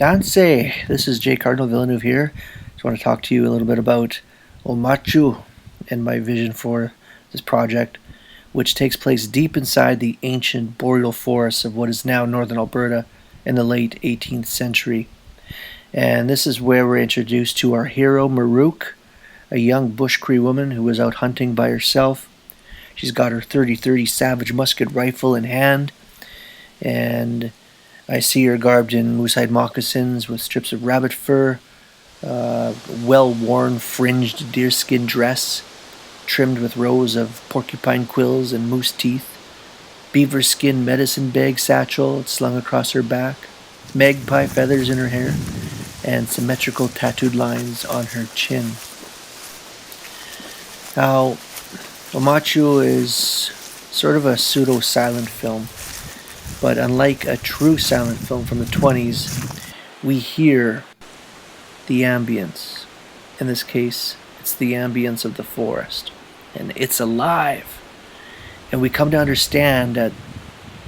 Danse, this is J. Cardinal Villeneuve here. Just want to talk to you a little bit about Omâcîw and my vision for this project, which takes place deep inside the ancient boreal forests of what is now northern Alberta in the late 18th century. And this is where we're introduced to our hero, Omâcîw, a young Bush Cree woman who was out hunting by herself. She's got her .30-30 Savage musket rifle in hand, and I see her garbed in moose-hide moccasins with strips of rabbit fur, well-worn fringed deerskin dress, trimmed with rows of porcupine quills and moose teeth, beaver skin medicine bag satchel slung across her back, magpie feathers in her hair, and symmetrical tattooed lines on her chin. Now, Omâcîw is sort of a pseudo-silent film, but unlike a true silent film from the 20s, we hear the ambience. In this case, it's the ambience of the forest, and it's alive. And we come to understand that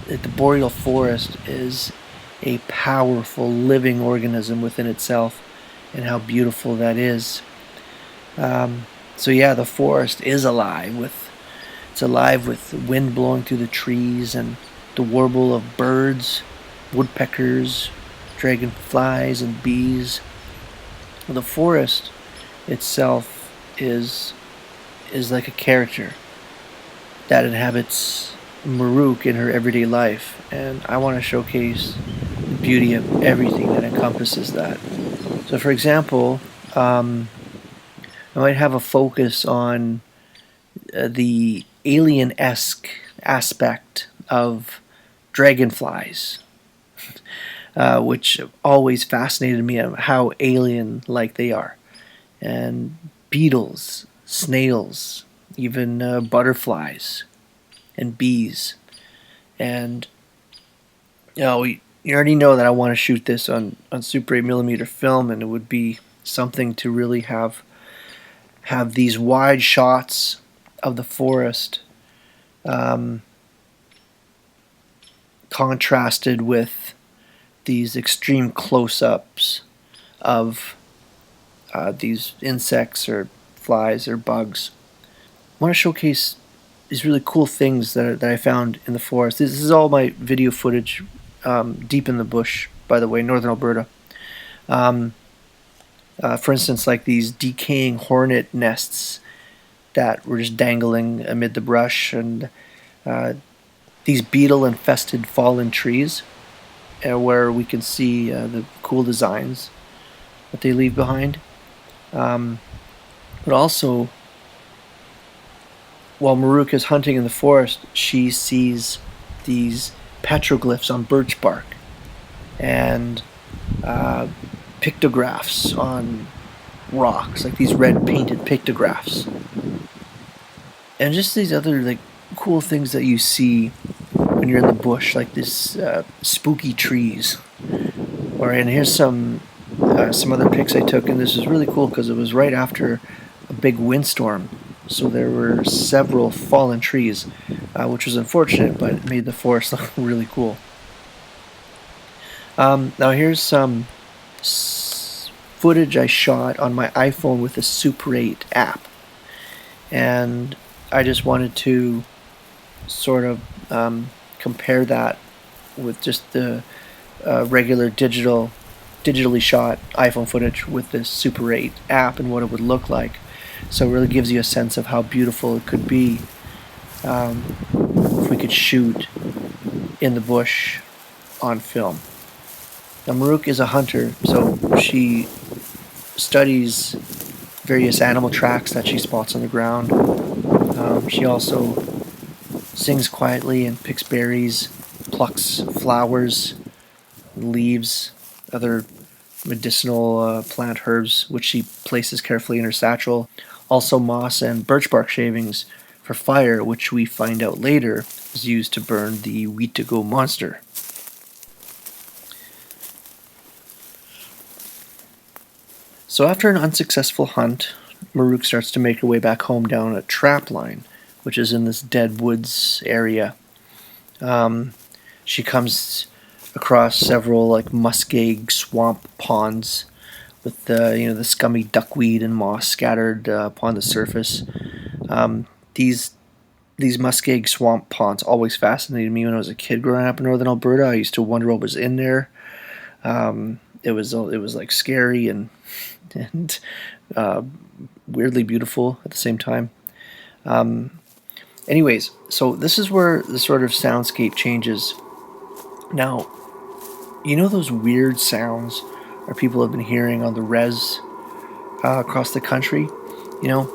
the boreal forest is a powerful living organism within itself, and how beautiful that is. So yeah, the forest is alive. It's alive with the wind blowing through the trees and the warble of birds, woodpeckers, dragonflies, and bees. The forest itself is like a character that inhabits Omâcîw in her everyday life, and I want to showcase the beauty of everything that encompasses that. So, for example, I might have a focus on the alien-esque aspect of dragonflies, which always fascinated me, how alien-like they are, and beetles, snails, even butterflies, and bees. And you already know that I want to shoot this on Super 8mm film, and it would be something to really have these wide shots of the forest contrasted with these extreme close-ups of these insects or flies or bugs. I want to showcase these really cool things that I found in the forest. This is all my video footage deep in the bush, by the way, northern Alberta. For instance, like these decaying hornet nests that were just dangling amid the brush, and these beetle-infested fallen trees, where we can see the cool designs that they leave behind. But also, while Omâcîw is hunting in the forest, she sees these petroglyphs on birch bark and pictographs on rocks, like these red painted pictographs, and just these other cool things that you see when you're in the bush, like this spooky trees. And here's some other pics I took, and this was really cool because it was right after a big windstorm, so there were several fallen trees, which was unfortunate, but it made the forest look really cool. Now here's some footage I shot on my iPhone with the Super 8 app, and I just wanted to sort of compare that with just the regular digitally shot iPhone footage with this Super 8 app and what it would look like. So it really gives you a sense of how beautiful it could be if we could shoot in the bush on film. Now, Omâcîw is a hunter, so she studies various animal tracks that she spots on the ground. She also sings quietly and picks berries, plucks flowers, leaves, other medicinal plant herbs, which she places carefully in her satchel. Also moss and birch bark shavings for fire, which we find out later is used to burn the Wheat-to-go monster. So after an unsuccessful hunt, Omâcîw starts to make her way back home down a trap line, which is in this dead woods area. She comes across several like muskeg swamp ponds with the scummy duckweed and moss scattered upon the surface. These muskeg swamp ponds always fascinated me when I was a kid growing up in northern Alberta. I used to wonder what was in there. It was like scary and weirdly beautiful at the same time. Anyways, so this is where the sort of soundscape changes. Now, you know those weird sounds that people have been hearing on the res across the country? You know,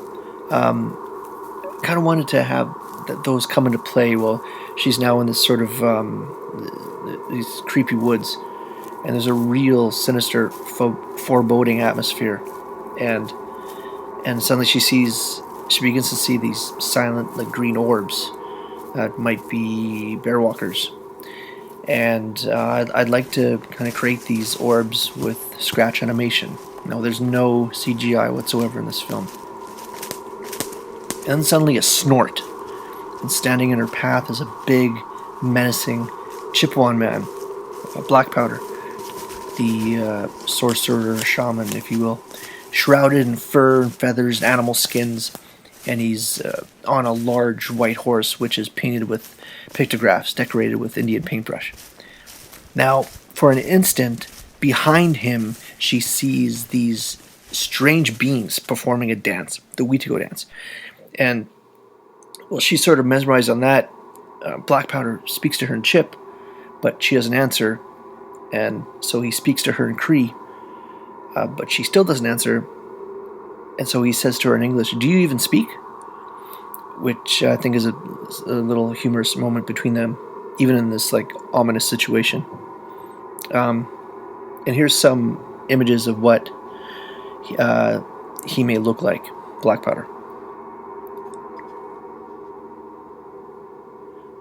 kind of wanted to have those come into play. Well, she's now in this sort of these creepy woods, and there's a real sinister, foreboding atmosphere, and suddenly she begins to see these silent, like green orbs that might be bear walkers. And I'd like to kind of create these orbs with scratch animation. No, there's no CGI whatsoever in this film. And then suddenly a snort, and standing in her path is a big, menacing Chippewa man, Black Powder, the sorcerer shaman, if you will, shrouded in fur and feathers and animal skins, and he's on a large white horse which is painted with pictographs decorated with Indian paintbrush. Now, for an instant, behind him, she sees these strange beings performing a dance, the Wetigo dance. And, well, she's sort of mesmerized on that. Black Powder speaks to her in Chip, but she doesn't answer. And so he speaks to her in Cree, but she still doesn't answer. And so he says to her in English, "Do you even speak?" Which I think is a little humorous moment between them, even in this like ominous situation. And here's some images of what he may look like, Black Powder.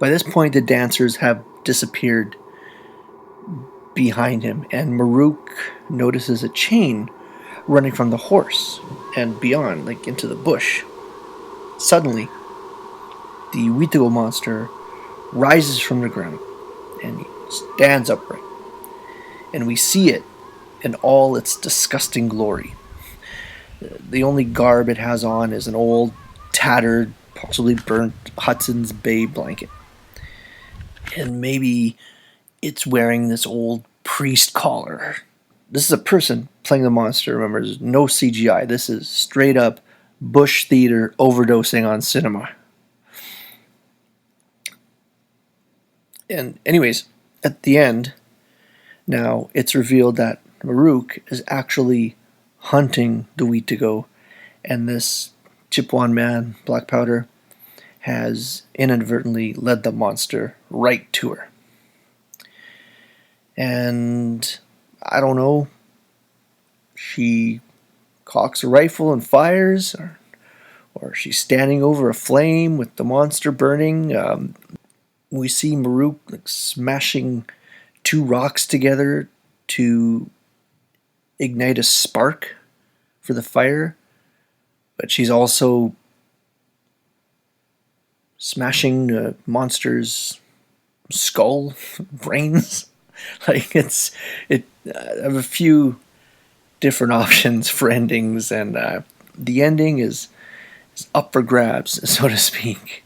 By this point, the dancers have disappeared behind him, and Maruk notices a chain running from the horse and beyond, like into the bush. Suddenly, the Wetigo monster rises from the ground and he stands upright. And we see it in all its disgusting glory. The only garb it has on is an old, tattered, possibly burnt Hudson's Bay blanket. And maybe it's wearing this old priest collar. This is a person playing the monster. Remember, there's no CGI. This is straight up bush theater overdosing on cinema. And anyways, at the end, now it's revealed that Maruk is actually hunting the Wetigo, and this Chippewa man, Black Powder, has inadvertently led the monster right to her. And I don't know, she cocks a rifle and fires, or she's standing over a flame with the monster burning. We see Maruk like smashing two rocks together to ignite a spark for the fire, but she's also smashing the monster's skull, brains. Like I have a few different options for endings, and the ending is up for grabs, so to speak.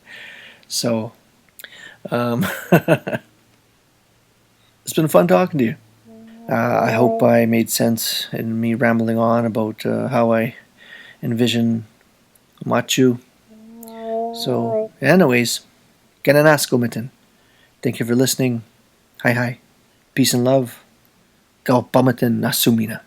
So, it's been fun talking to you. I hope I made sense in me rambling on about how I envision Omâcîw. So, anyways, gananaskomitin. Thank you for listening. Hi. Peace and love. Galpamatin nasumina.